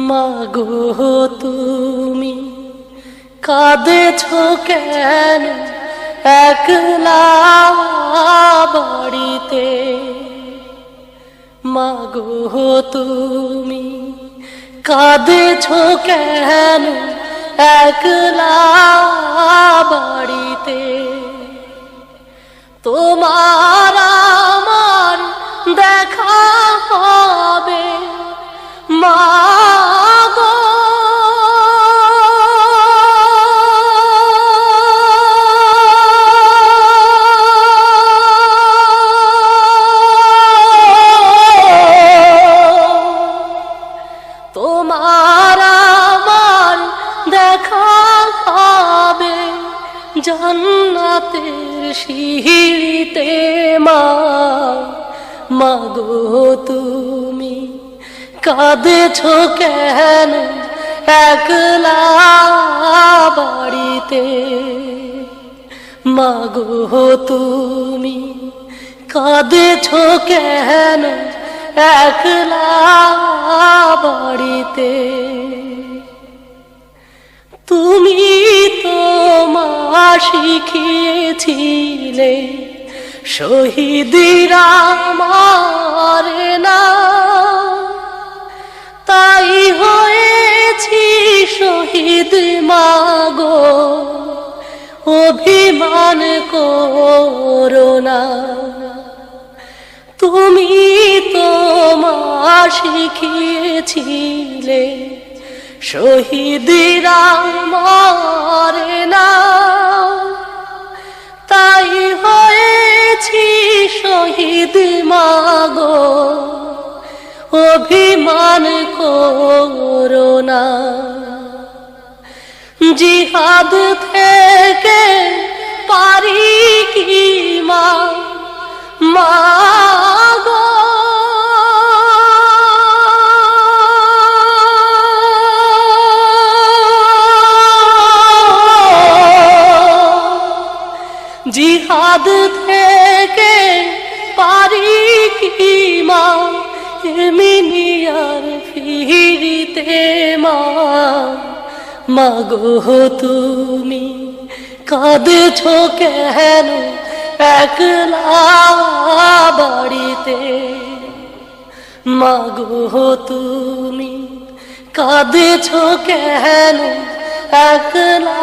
মাগো তুমি কাঁদেছো কেন একলা বাড়িতে? মাগো তুমি কাঁদেছো কেন একলা বাড়িতে? তোমার আমার দেখা হবে মাগো, তোমার আমার দেখা হবে জান্নাতের সিঁড়িতে। মাগো তুমি কাঁদেছো কেন একলা বাড়িতে? মাগো তুমি কাঁদেছো কেন একলা বাড়িতে? তুমি তো মা শিখিয়েছিলে শহীদরা মারে না, তাই হয়েছি শহীদ মাগো, অভিমান করো না। তুমি তো মা শিখিয়েছিলে শহীদরা মারে না, তাই হয়েছি শহীদ মাগো, অভিমান করো না। জিহাদ থেকে পারি কি মা মাগো, জিহাদ থেকে পারি কি মা এমিনিয়ার ফিরিতে? মাগো তুমি কাঁদেছো কেন একলা বাড়িতে? মাগো তুমি কাঁদেছো কেন একলা